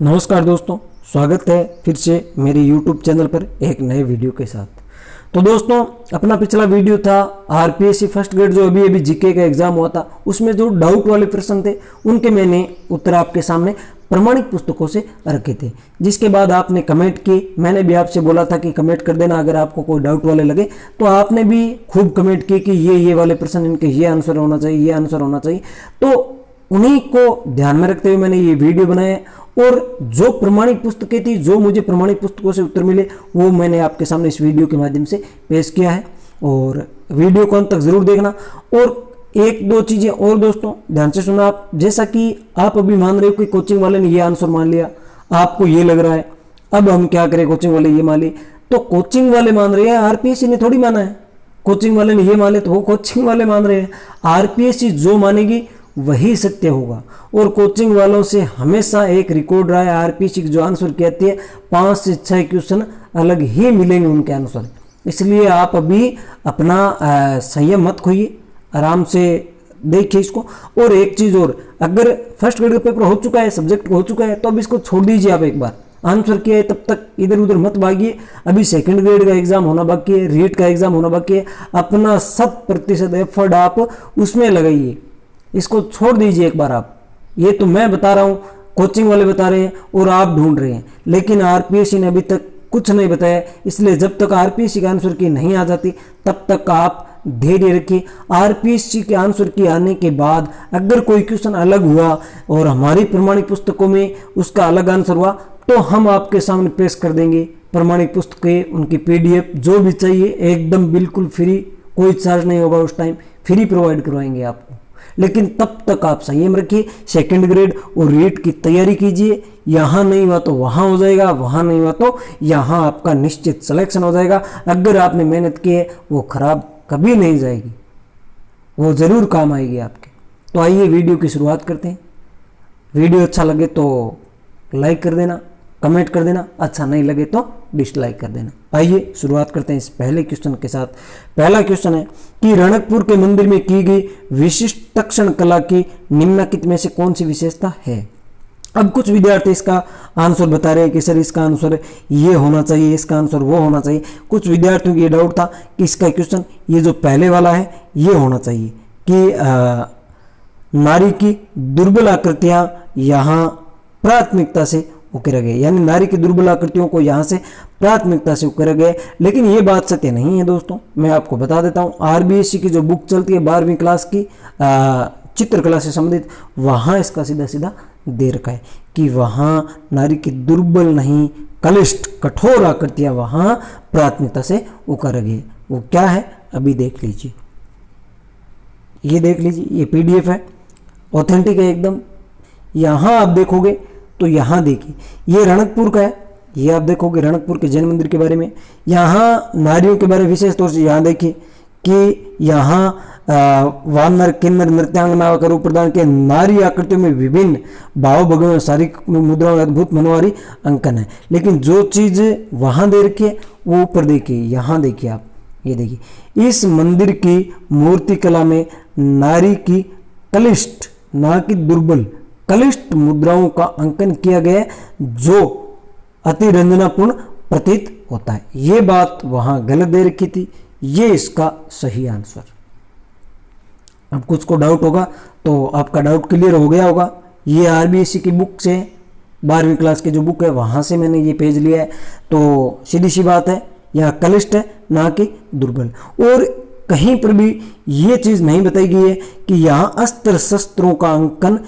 नमस्कार दोस्तों, स्वागत है फिर से मेरे YouTube चैनल पर एक नए वीडियो के साथ। तो दोस्तों, अपना पिछला वीडियो था आरपीएससी फर्स्ट ग्रेड जो अभी अभी जीके का एग्जाम हुआ था, उसमें जो डाउट वाले प्रश्न थे उनके मैंने उत्तर आपके सामने प्रमाणिक पुस्तकों से रखे थे। जिसके बाद आपने कमेंट की, मैंने भी आपसे बोला था कि कमेंट कर देना अगर आपको कोई डाउट वाले लगे, तो आपने भी खूब कमेंट किए कि ये वाले प्रश्न इनके ये आंसर होना चाहिए, ये आंसर होना चाहिए। तो उन्हीं को ध्यान में रखते हुए मैंने ये वीडियो बनाया और जो प्रमाणिक पुस्तकें थी, जो मुझे प्रमाणिक पुस्तकों से उत्तर मिले, वो मैंने आपके सामने इस वीडियो के माध्यम से पेश किया है। और वीडियो को अंत तक जरूर देखना। और एक दो चीजें और दोस्तों ध्यान से सुना आप, जैसा कि आप अभी मान रहे हो कि कोचिंग वाले ने ये आंसर मान लिया, आपको ये लग रहा है अब हम क्या करें, कोचिंग वाले ये मान लिए, तो कोचिंग वाले मान रहे हैं, आरपीएससी ने थोड़ी माना है। कोचिंग वाले ने ये मान लिया तो वो कोचिंग वाले मान रहे हैं। आरपीएससी जो मानेगी वही सत्य होगा। और कोचिंग वालों से हमेशा एक रिकॉर्ड रहा है, आरपीएससी की जो आंसर कहती है 5 से 6 क्वेश्चन अलग ही मिलेंगे उनके आंसर। इसलिए आप अभी अपना संयम मत खोइए, आराम से देखिए इसको। और एक चीज और, अगर फर्स्ट ग्रेड का पेपर हो चुका है, सब्जेक्ट हो चुका है, तो अब इसको छोड़ दीजिए। आप एक बार आंसर किया है तब तक इधर उधर मत भागिए। अभी सेकंड ग्रेड का एग्जाम होना बाकी है, रीट का एग्जाम होना बाकी है। अपना 100% एफर्ट आप उसमें लगाइए, इसको छोड़ दीजिए एक बार आप। ये तो मैं बता रहा हूँ, कोचिंग वाले बता रहे हैं और आप ढूंढ रहे हैं, लेकिन आरपीएससी ने अभी तक कुछ नहीं बताया। इसलिए जब तक आरपीएससी का आंसर की नहीं आ जाती तब तक आप धैर्य रखिए। आरपीएससी के आंसर की आने के बाद अगर कोई क्वेश्चन अलग हुआ और हमारी प्रमाणिक पुस्तकों में उसका अलग आंसर हुआ, तो हम आपके सामने पेश कर देंगे प्रमाणिक पुस्तकें, उनकी पीडीएफ जो भी चाहिए, एकदम बिल्कुल फ्री, कोई चार्ज नहीं होगा, उस टाइम फ्री प्रोवाइड करवाएंगे आपको। लेकिन तब तक आप संयम रखिए, सेकंड ग्रेड और रीट की तैयारी कीजिए। यहाँ नहीं हुआ तो वहाँ हो जाएगा, वहाँ नहीं हुआ तो यहाँ आपका निश्चित सिलेक्शन हो जाएगा। अगर आपने मेहनत की है वो खराब कभी नहीं जाएगी, वो ज़रूर काम आएगी आपके। तो आइए वीडियो की शुरुआत करते हैं। वीडियो अच्छा लगे तो लाइक कर देना, कमेंट कर देना, अच्छा नहीं लगे तो डिसलाइक कर देना। आइए शुरुआत करते हैं इस पहले क्वेश्चन के साथ। पहला क्वेश्चन है कि रणकपुर के मंदिर में की गई विशिष्ट तक्षण कला की निम्नलिखित में से कौन सी विशेषता है। अब कुछ विद्यार्थी इसका आंसर बता रहे हैं कि सर इसका आंसर ये होना चाहिए, इसका आंसर वो होना चाहिए। कुछ विद्यार्थियों को ये डाउट था कि इसका क्वेश्चन ये जो पहले वाला है ये होना चाहिए कि नारी की दुर्बल आकृतियां यहाँ प्राथमिकता से उकेरा गए, यानी नारी की दुर्बल आकृतियों को यहाँ से प्राथमिकता से उकेरा गए। लेकिन ये बात सत्य नहीं है दोस्तों, मैं आपको बता देता हूँ। आरबीएससी की जो बुक चलती है 12वीं क्लास की चित्रकला से संबंधित, वहाँ इसका सीधा सीधा दे रखा है कि वहाँ नारी की दुर्बल नहीं, कलिष्ठ कठोर आकृतियाँ वहाँ प्राथमिकता से उकेरा गए। वो क्या है अभी देख लीजिए, ये देख लीजिए, ये पीडीएफ है, ऑथेंटिक है एकदम। यहाँ आप देखोगे तो यहाँ देखिए, ये रणकपुर का है, ये आप देखोगे रणकपुर के जैन मंदिर के बारे में। यहाँ नारियों के बारे में विशेष तौर से यहाँ देखिए कि यहाँ वानर किन्नर नृत्यांगना का रूप प्रदान के नारी आकृतियों में विभिन्न भाव भगवान शारीरिक मुद्राओं में अद्भुत मनोहारी अंकन है। लेकिन जो चीज़ वहाँ दे रखी है वो ऊपर देखिए, यहाँ देखिए आप, ये देखिए इस मंदिर की मूर्ति कला में नारी की कलिष्ठ, ना कि दुर्बल, कलिष्ठ मुद्राओं का अंकन किया गया जो अति रंजनापूर्ण प्रतीत होता है। ये बात वहां गलत दे रखी थी, ये इसका सही आंसर। अब कुछ को डाउट होगा तो आपका डाउट क्लियर हो गया होगा। ये आरबीएससी की बुक से, 12वीं क्लास की जो बुक है वहां से मैंने ये पेज लिया है। तो सीधी सी बात है, यहाँ कलिष्ठ है ना कि दुर्बल। और कहीं पर भी ये चीज नहीं बताई गई है कि यहाँ अस्त्र शस्त्रों का अंकन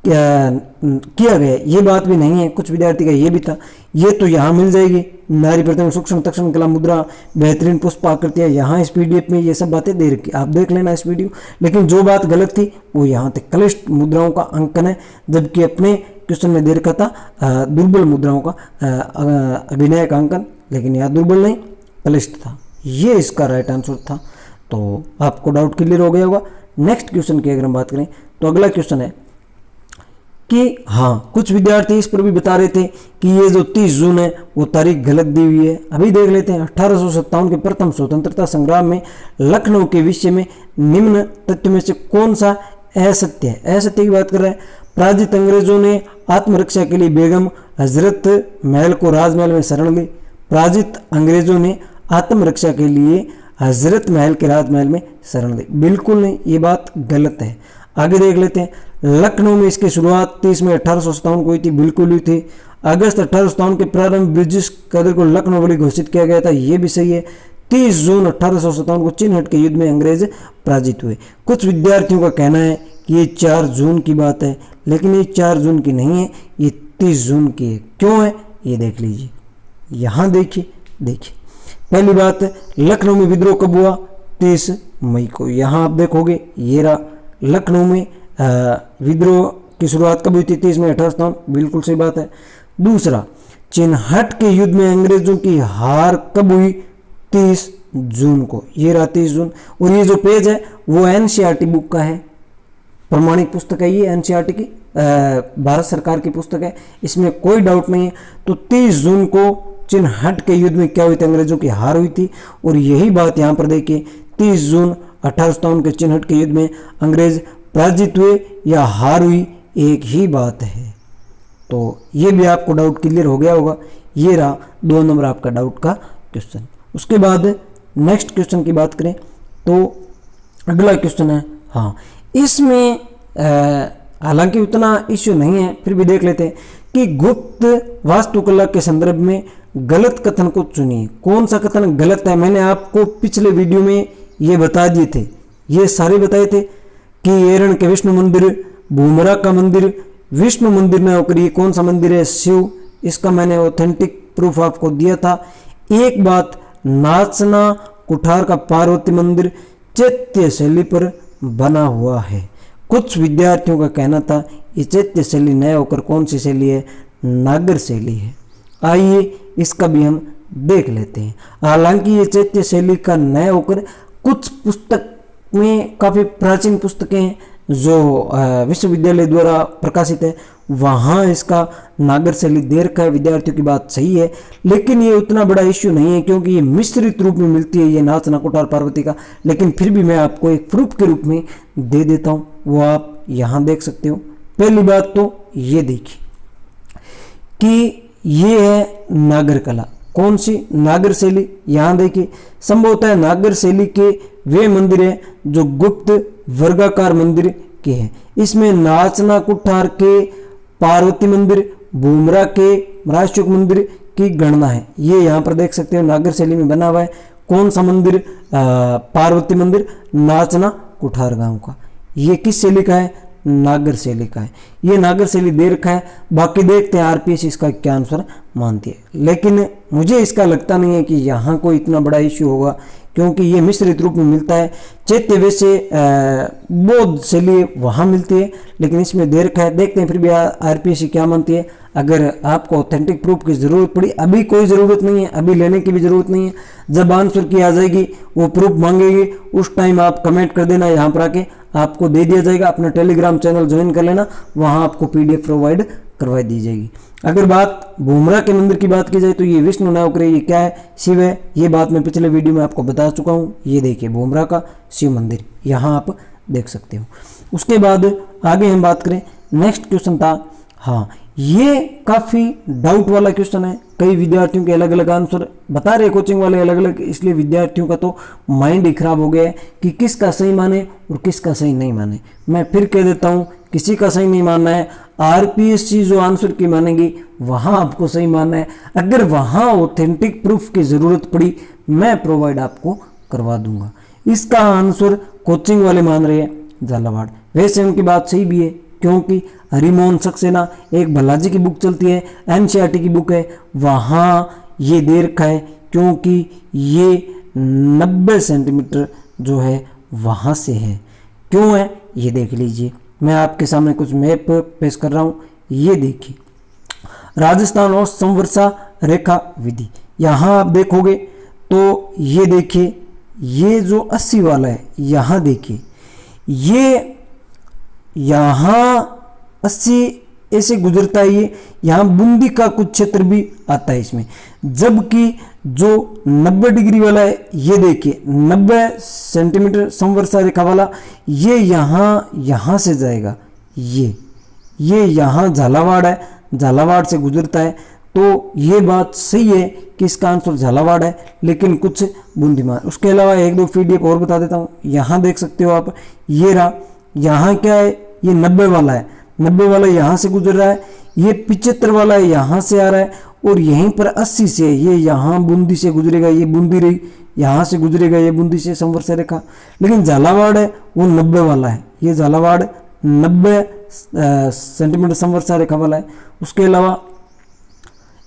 किया गया, ये बात भी नहीं है। कुछ विद्यार्थी का ये भी था, ये तो यहाँ मिल जाएगी, नारी प्रतिमा सूक्ष्म तक्षण कला मुद्रा, बेहतरीन पुष्प आकृतियाँ, यहाँ इस पीडीएफ में ये सब बातें दे रखी, आप देख लेना इस वीडियो। लेकिन जो बात गलत थी वो यहाँ तक कलिष्ठ मुद्राओं का अंकन है, जबकि अपने क्वेश्चन में दे रखा था दुर्बल मुद्राओं का अभिनय का अंकन, लेकिन यहाँ दुर्बल नहीं कलिष्ठ था। ये इसका राइट आंसर था। तो आपको डाउट क्लियर हो गया होगा। नेक्स्ट क्वेश्चन की अगर हम बात करें तो अगला क्वेश्चन है कि हाँ, कुछ विद्यार्थी इस पर भी बता रहे थे कि ये जो 30 जून है वो तारीख गलत दी हुई है। अभी देख लेते हैं। 1857 के प्रथम स्वतंत्रता संग्राम में लखनऊ के विषय में निम्न तथ्य में से कौन सा असत्य है। असत्य की बात कर रहे हैं। पराजित अंग्रेजों ने आत्मरक्षा के लिए बेगम हजरत महल को राजमहल में शरण ली। पराजित अंग्रेजों ने आत्मरक्षा के लिए हजरत महल के राजमहल में शरण ली। बिल्कुल नहीं, ये बात गलत है। आगे देख लेते हैं। लखनऊ में इसकी शुरुआत 30 मई 1857 को हुई थी। बिल्कुल हुई थी। अगस्त 1857 के प्रारंभ ब्रिटिश कदर को लखनऊ वली घोषित किया गया था। ये भी सही है। 30 जून 1857 को चिन्हट के युद्ध में अंग्रेज पराजित हुए। कुछ विद्यार्थियों का कहना है कि ये 4 जून की बात है, लेकिन ये 4 जून की नहीं है, ये 30 जून की है। क्यों है ये देख लीजिए। यहाँ देखिए पहली बात है, लखनऊ में विद्रोह कब हुआ? 30 मई को। यहाँ आप देखोगे ये रहा, लखनऊ में विद्रोह की शुरुआत कब हुई थी? 30 मई 1857। बिल्कुल सही बात है। दूसरा, चिन्हट के युद्ध में अंग्रेजों की हार कब हुई? 30 जून को। ये रहा 30 जून। और ये जो पेज है वो एनसीईआरटी बुक का है, प्रमाणिक पुस्तक है ये एनसीईआरटी की, भारत सरकार की पुस्तक है, इसमें कोई डाउट नहीं है। तो 30 जून को चिन्हट के युद्ध में क्या हुई थी? अंग्रेजों की हार हुई थी। और यही बात यहाँ पर देखिए, 30 जून 1857 के चिन्हट के युद्ध में अंग्रेज पराजित हुए या हार हुई, एक ही बात है। तो ये भी आपको डाउट क्लियर हो गया होगा। ये रहा 2 नंबर आपका डाउट का क्वेश्चन। उसके बाद नेक्स्ट क्वेश्चन की बात करें तो अगला क्वेश्चन है, हाँ इसमें हालांकि उतना इश्यू नहीं है, फिर भी देख लेते हैं कि गुप्त वास्तुकला के संदर्भ में गलत कथन को चुनिए। कौन सा कथन गलत है? मैंने आपको पिछले वीडियो में ये बता दिए थे, ये सारे बताए थे कि एरण के विष्णु मंदिर, भूमरा का मंदिर, विष्णु मंदिर में होकर ये कौन सा मंदिर है? शिव। इसका मैंने ऑथेंटिक प्रूफ आपको दिया था। एक बात, नाचना कुठार का पार्वती मंदिर चैत्य शैली पर बना हुआ है। कुछ विद्यार्थियों का कहना था ये चैत्य शैली न होकर कौन सी शैली है? नागर शैली है। आइए इसका भी हम देख लेते हैं। हालांकि ये चैत्य शैली का न होकर कुछ पुस्तक में, काफ़ी प्राचीन पुस्तकें हैं जो विश्वविद्यालय द्वारा प्रकाशित है, वहाँ इसका नागर शैली दे रखा है। विद्यार्थियों की बात सही है, लेकिन ये उतना बड़ा इश्यू नहीं है क्योंकि ये मिश्रित रूप में मिलती है ये नाचना कुठार पार्वती का। लेकिन फिर भी मैं आपको एक प्रूफ के रूप में दे देता हूँ, वो आप यहाँ देख सकते हो। पहली बात तो ये देखिए कि ये है नागर कला। कौन सी? नागर शैली। यहाँ देखिए, संभवतः है नागर शैली के वे मंदिर हैं जो गुप्त वर्गाकार मंदिर के हैं। इसमें नाचना कुठार के, पार्वती मंदिर, भूमरा के, महाराष्ट्र मंदिर की गणना है। ये यहाँ पर देख सकते हो नागर शैली में बना हुआ है। कौन सा मंदिर? पार्वती मंदिर, नाचना कुठार गांव का। ये किस शैली का है? नागर शैली का है। ये नागर शैली दे रखा है। बाकी देखते हैं आरपीएस इसका क्या आंसर मानती है, लेकिन मुझे इसका लगता नहीं है कि यहाँ कोई इतना बड़ा इश्यू होगा क्योंकि ये मिश्रित रूप में मिलता है। चैत्य वैसे बौद्ध शैली वहाँ मिलती है, लेकिन इसमें दे रखा है। देखते हैं फिर भी आरपीएस क्या मानती है। अगर आपको ऑथेंटिक प्रूफ की ज़रूरत पड़ी, अभी कोई ज़रूरत नहीं है, अभी लेने की भी ज़रूरत नहीं है। जब आंसर की आ जाएगी, वो प्रूफ मांगेगी, उस टाइम आप कमेंट कर देना, यहाँ पर आके आपको दे दिया जाएगा। अपना टेलीग्राम चैनल ज्वाइन कर लेना, वहाँ आपको पीडीएफ प्रोवाइड करवा दी जाएगी। अगर बात भूमरा के मंदिर की बात की जाए तो ये विष्णु नायक, ये क्या है? शिव है। ये बात मैं पिछले वीडियो में आपको बता चुका हूँ। ये देखिए भूमरा का शिव मंदिर, यहाँ आप देख सकते हो। उसके बाद आगे हम बात करें, नेक्स्ट क्वेश्चन था, हाँ ये काफ़ी डाउट वाला क्वेश्चन है। कई विद्यार्थियों के अलग अलग आंसर बता रहे, कोचिंग वाले अलग अलग, इसलिए विद्यार्थियों का तो माइंड ही खराब हो गया है कि किसका सही माने और किसका सही नहीं माने। मैं फिर कह देता हूँ, किसी का सही नहीं मानना है। आरपीएससी जो आंसर की मानेगी वहाँ आपको सही मानना है। अगर वहाँ ऑथेंटिक प्रूफ की ज़रूरत पड़ी, मैं प्रोवाइड आपको करवा दूंगा। इसका आंसर कोचिंग वाले मान रहे हैं झालावाड़। वैसे उनकी बात सही भी है क्योंकि हरिमोहन सक्सेना एक भल्लाजी की बुक चलती है, एनसीईआरटी की बुक है, वहाँ ये दे रखा है क्योंकि ये 90 सेंटीमीटर जो है वहाँ से है। क्यों है ये देख लीजिए। मैं आपके सामने कुछ मैप पेश कर रहा हूँ। ये देखिए राजस्थान और संवर्षा रेखा विधि, यहाँ आप देखोगे तो ये देखिए, ये जो 80 वाला है, यहाँ देखिए, ये यहाँ 80 ऐसे गुजरता है। ये यहाँ बूंदी का कुछ क्षेत्र भी आता है इसमें, जबकि जो 90 डिग्री वाला है, ये देखिए 90 सेंटीमीटर संवर्षा रेखा वाला, ये यहाँ से जाएगा, ये ये यहाँ झालावाड़ है, झालावाड़ से गुजरता है, तो ये बात सही है कि इसका आंसर झालावाड़ है, लेकिन कुछ बूंदीमान। उसके अलावा एक दो पीडीएफ और बता देता हूँ। यहाँ देख सकते हो आप, ये रहा, यहाँ क्या है, ये 90 वाला है, 90 वाला यहाँ से गुजर रहा है, ये 75 वाला है यहाँ से आ रहा है, और यहीं पर 80 से ये यहाँ बूंदी से गुजरेगा, ये बूंदी रही, यहाँ से गुजरेगा ये बूंदी से संवर्ष रेखा। लेकिन झालावाड़ है वो 90 वाला है, ये झालावाड़ 90 सेंटीमीटर संवर्ष रेखा वाला है। उसके अलावा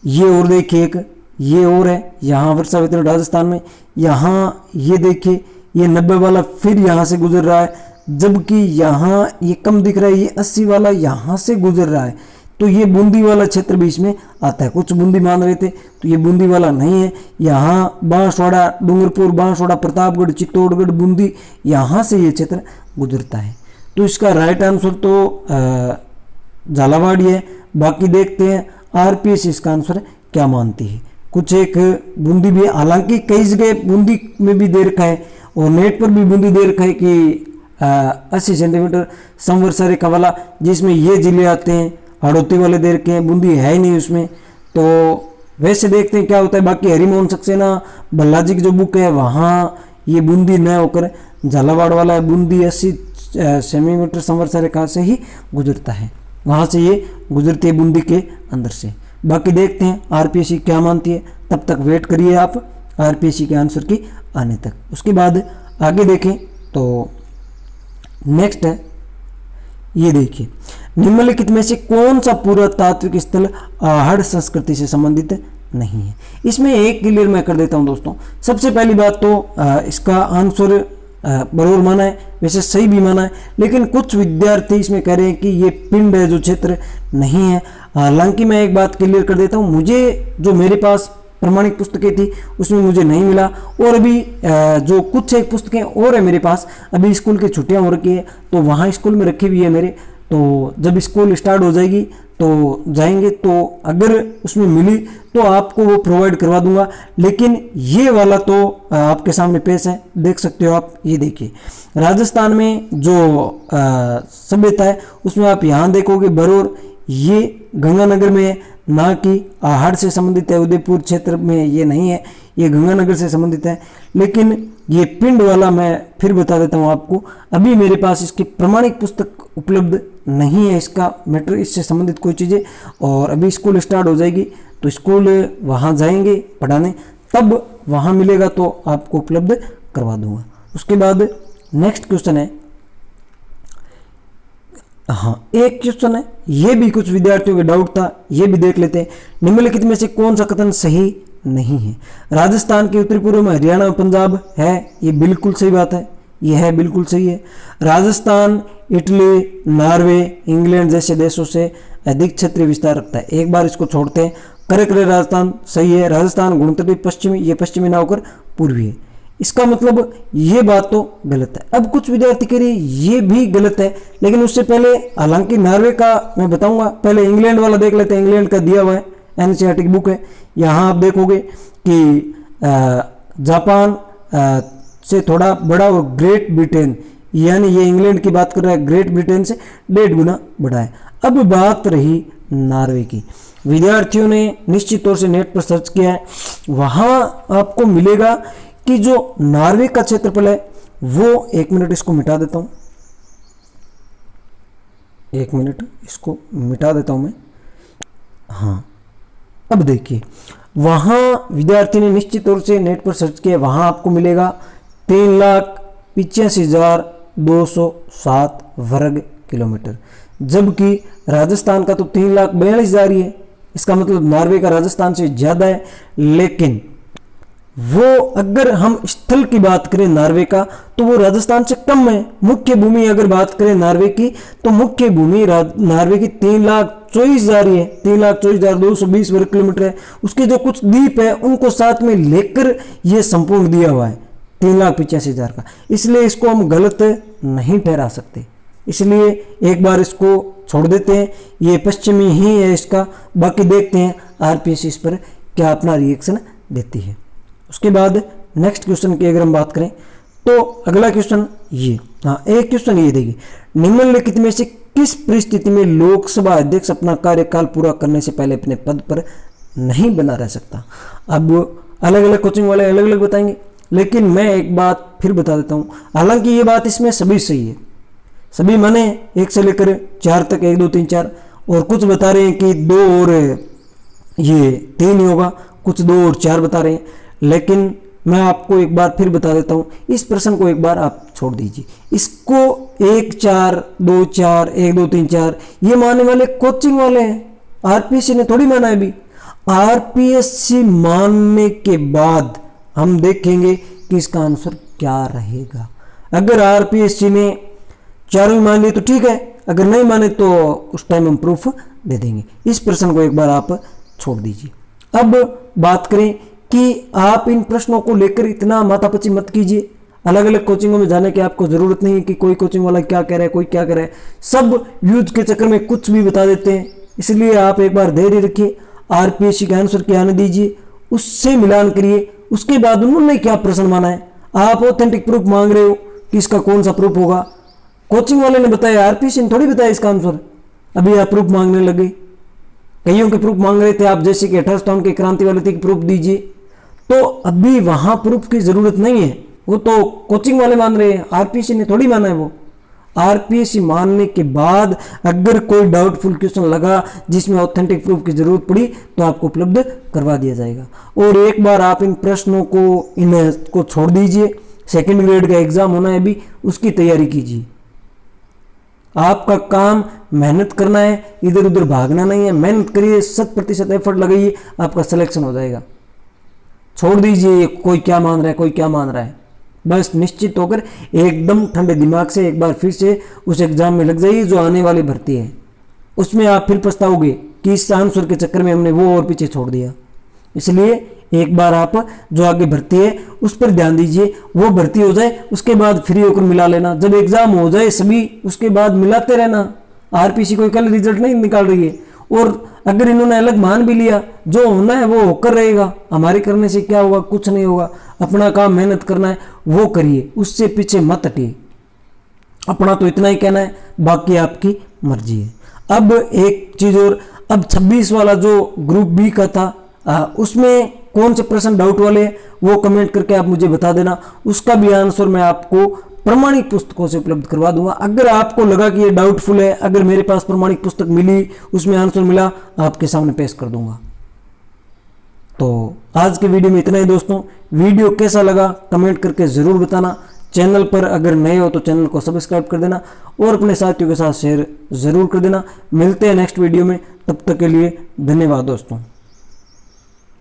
ये और देखिए एक ये और है, यहाँ वर्षा वितरण राजस्थान में, यहाँ ये देखिए ये 90 वाला फिर यहाँ से गुजर रहा है, जबकि यहाँ ये कम दिख रहा है, ये 80 वाला यहाँ से गुजर रहा है, तो ये बूंदी वाला क्षेत्र बीच में आता है। कुछ बूंदी मान रहे थे, तो ये बूंदी वाला नहीं है। यहाँ बांसवाड़ा, डूंगरपुर, बांसवाड़ा, प्रतापगढ़, चित्तौड़गढ़, बूंदी, यहाँ से ये क्षेत्र गुजरता है। तो इसका राइट आंसर तो झालावाड़ है। बाकी देखते हैं आरपीएस इसका आंसर क्या मानती है। कुछ एक बूंदी भी, हालांकि कई जगह बूंदी में भी दे रखा है और नेट पर भी बूंदी दे रखा है कि 80 सेंटीमीटर संवर्ष रेखा वाला, जिसमें ये जिले आते हैं, हड़ौती वाले दे रखे हैं, बूंदी है ही नहीं उसमें। तो वैसे देखते हैं क्या होता है। बाकी हरिमोहन सक्सेना भल्लाजी की जो बुक है वहाँ ये बूंदी न होकर झालावाड़ वाला है, बूंदी 80 सेंटीमीटर संवर्ष रेखा से ही गुजरता है, वहाँ से ये गुजरती है बूंदी के अंदर से। बाकी देखते हैं आरपीएससी क्या मानती है, तब तक वेट करिए आप आरपीएससी के आंसर की आने तक। उसके बाद आगे देखें तो नेक्स्ट है, ये देखिए, निम्नलिखित में से कौन सा पुरातात्विक स्थल आहड़ संस्कृति से संबंधित नहीं है। इसमें एक क्लियर मैं कर देता हूं दोस्तों। सबसे पहली बात तो इसका आंसर बरोबर माना है, वैसे सही भी माना है, लेकिन कुछ विद्यार्थी इसमें कह रहे हैं कि ये पिंड है जो क्षेत्र नहीं है। हालांकि मैं एक बात क्लियर कर देता हूँ, मुझे जो मेरे पास प्रमाणिक पुस्तकें थी उसमें मुझे नहीं मिला, और अभी जो कुछ एक पुस्तकें और है मेरे पास, अभी स्कूल की छुट्टियां हो रखी है तो वहाँ स्कूल में रखी हुई है मेरे, तो जब स्कूल स्टार्ट हो जाएगी तो जाएंगे, तो अगर उसमें मिली तो आपको वो प्रोवाइड करवा दूंगा। लेकिन ये वाला तो आपके सामने पेश है, देख सकते हो आप। ये देखिए राजस्थान में जो सभ्यता है उसमें आप यहाँ देखोगे बरोर, ये गंगानगर में है, ना कि आहड़ से संबंधित है। उदयपुर क्षेत्र में ये नहीं है, ये गंगानगर से संबंधित है। लेकिन ये पिंड वाला मैं फिर बता देता हूँ आपको, अभी मेरे पास इसकी प्रमाणिक पुस्तक उपलब्ध नहीं है, इसका मैटर, इससे संबंधित कोई चीज़ें, और अभी स्कूल स्टार्ट हो जाएगी तो स्कूल वहाँ जाएंगे पढ़ाने, तब वहाँ मिलेगा तो आपको उपलब्ध करवा दूंगा। उसके बाद नेक्स्ट क्वेश्चन है, हाँ एक क्वेश्चन है, ये भी कुछ विद्यार्थियों के डाउट था, ये भी देख लेते हैं। निम्नलिखित में से कौन सा कथन सही नहीं है। राजस्थान के उत्तरी पूर्व में हरियाणा और पंजाब है, ये बिल्कुल सही बात है, ये है बिल्कुल सही है। राजस्थान इटली, नॉर्वे, इंग्लैंड जैसे देशों से अधिक क्षेत्रीय विस्तार रखता है। एक बार इसको छोड़ते हैं, करे राजस्थान सही है। राजस्थान गुणतटीय पश्चिमी, ये पश्चिमी ना होकर पूर्वी है, इसका मतलब ये बात तो गलत है। अब कुछ विद्यार्थी कह रहे ये भी गलत है, लेकिन उससे पहले, हालांकि नॉर्वे का मैं बताऊंगा, पहले इंग्लैंड वाला देख लेते हैं। इंग्लैंड का दिया हुआ है, एनसीईआरटी की बुक है, यहाँ आप देखोगे कि जापान से थोड़ा बड़ा और ग्रेट ब्रिटेन, यानी ये इंग्लैंड की बात कर रहा है, ग्रेट ब्रिटेन से 1.5 गुना बड़ा है। अब बात रही नॉर्वे की, विद्यार्थियों ने निश्चित तौर से नेट पर सर्च किया है, वहाँ आपको मिलेगा कि जो नॉर्वे का क्षेत्रफल है वो, 1 मिनट इसको मिटा देता हूँ, 1 मिनट इसको मिटा देता हूँ मैं। हाँ अब देखिए, वहाँ विद्यार्थी ने निश्चित तौर से नेट पर सर्च किया, वहाँ आपको मिलेगा 3,85,207 वर्ग किलोमीटर, जबकि राजस्थान का तो 3,42,000 ही है। इसका मतलब नॉर्वे का राजस्थान से ज़्यादा है। लेकिन वो, अगर हम स्थल की बात करें नॉर्वे का, तो वो राजस्थान से कम है। मुख्य भूमि अगर बात करें नॉर्वे की, तो मुख्य भूमि नॉर्वे की 3,24,000 ही है, 3,24,220 वर्ग किलोमीटर है। उसके जो कुछ द्वीप है उनको साथ में लेकर ये संपूर्ण दिया हुआ है 3,85,000 का, इसलिए इसको हम गलत नहीं ठहरा सकते। इसलिए एक बार इसको छोड़ देते हैं, ये पश्चिमी ही है इसका। बाकी देखते हैं आरपीएससी इस पर क्या अपना रिएक्शन देती है। उसके बाद नेक्स्ट क्वेश्चन की अगर हम बात करें तो अगला क्वेश्चन ये, हाँ एक क्वेश्चन ये देखिए, निम्नलिखित में से किस परिस्थिति में लोकसभा अध्यक्ष अपना कार्यकाल पूरा करने से पहले अपने पद पर नहीं बना रह सकता। अब अलग अलग कोचिंग वाले अलग अलग बताएंगे, लेकिन मैं एक बात फिर बता देता हूँ। हालांकि ये बात इसमें सभी सही है, सभी माने 1 से लेकर 4 तक, 1 2 3 4, और कुछ बता रहे हैं कि 2 और ये 3 ही होगा, कुछ 2 और 4 बता रहे हैं। लेकिन मैं आपको एक बार फिर बता देता हूँ, इस प्रश्न को एक बार आप छोड़ दीजिए। इसको 1 4 2 4 1 2 3 4 ये मानने वाले कोचिंग वाले हैं, आरपीएससी ने थोड़ी माना है। अभी आरपीएससी मानने के बाद हम देखेंगे कि इसका आंसर क्या रहेगा। अगर आरपीएससी ने 4 ही मान लिए तो ठीक है, अगर नहीं माने तो उस टाइम हम प्रूफ दे देंगे। इस प्रश्न को एक बार आप छोड़ दीजिए। अब बात करें कि आप इन प्रश्नों को लेकर इतना माथापच्ची मत कीजिए। अलग अलग कोचिंगों में जाने की आपको ज़रूरत नहीं है कि कोई कोचिंग वाला क्या कह रहा है, कोई क्या कह रहा है। सब व्यूज के चक्कर में कुछ भी बता देते हैं, इसलिए आप एक बार धैर्य रखिए, आरपीएससी के आंसर क्या आने दीजिए, उससे मिलान करिए। उसके बाद उन्होंने क्या प्रश्न माना है, आप ऑथेंटिक प्रूफ मांग रहे हो कि इसका कौन सा प्रूफ होगा। कोचिंग वाले ने बताया, आरपीएससी ने थोड़ी बताया इसका आंसर। अभी आप प्रूफ मांगने लगे, कईयों के प्रूफ मांग रहे थे आप, जैसे कि 1857 के क्रांति वाले थे कि प्रूफ दीजिए, तो अभी वहां प्रूफ की जरूरत नहीं है। वो तो कोचिंग वाले मान रहे हैं, आरपीएससी ने थोड़ी माना है। वो आरपीएससी मानने के बाद अगर कोई डाउटफुल क्वेश्चन लगा जिसमें ऑथेंटिक प्रूफ की जरूरत पड़ी तो आपको उपलब्ध करवा दिया जाएगा। और एक बार आप इन प्रश्नों को इनको छोड़ दीजिए। सेकंड ग्रेड का एग्जाम होना है अभी, उसकी तैयारी कीजिए। आपका काम मेहनत करना है, इधर उधर भागना नहीं है। मेहनत करिए, 100% एफर्ट लगाइए, आपका सिलेक्शन हो जाएगा। छोड़ दीजिए कोई क्या मान रहा है, कोई क्या मान रहा है। बस निश्चित होकर एकदम ठंडे दिमाग से एक बार फिर से उस एग्जाम में लग जाइए जो आने वाली भर्ती है। उसमें आप फिर पछताओगे कि इस आंसर के चक्कर में हमने वो और पीछे छोड़ दिया। इसलिए एक बार आप जो आगे भर्ती है उस पर ध्यान दीजिए, वो भर्ती हो जाए उसके बाद फ्री होकर मिला लेना। जब एग्जाम हो जाए सभी, उसके बाद मिलाते रहना। आरपीएससी कोई कल रिजल्ट नहीं निकाल रही है, और अगर इन्होंने अलग मान भी लिया, जो होना है वो होकर रहेगा। हमारे करने से क्या होगा, कुछ नहीं होगा। अपना काम मेहनत करना है वो करिए, उससे पीछे मत हटिए। अपना तो इतना ही कहना है, बाकी आपकी मर्जी है। अब एक चीज और, अब 26 वाला जो ग्रुप बी का था उसमें कौन से प्रश्न डाउट वाले हैं वो कमेंट करके आप मुझे बता देना। उसका भी आंसर मैं आपको प्रमाणिक पुस्तकों से उपलब्ध करवा दूंगा। अगर आपको लगा कि ये डाउटफुल है, अगर मेरे पास प्रमाणिक पुस्तक मिली, उसमें आंसर मिला, आपके सामने पेश कर दूंगा। तो आज के वीडियो में इतना ही दोस्तों। वीडियो कैसा लगा कमेंट करके ज़रूर बताना। चैनल पर अगर नए हो तो चैनल को सब्सक्राइब कर देना और अपने साथियों के साथ शेयर ज़रूर कर देना। मिलते हैं नेक्स्ट वीडियो में, तब तक के लिए धन्यवाद दोस्तों।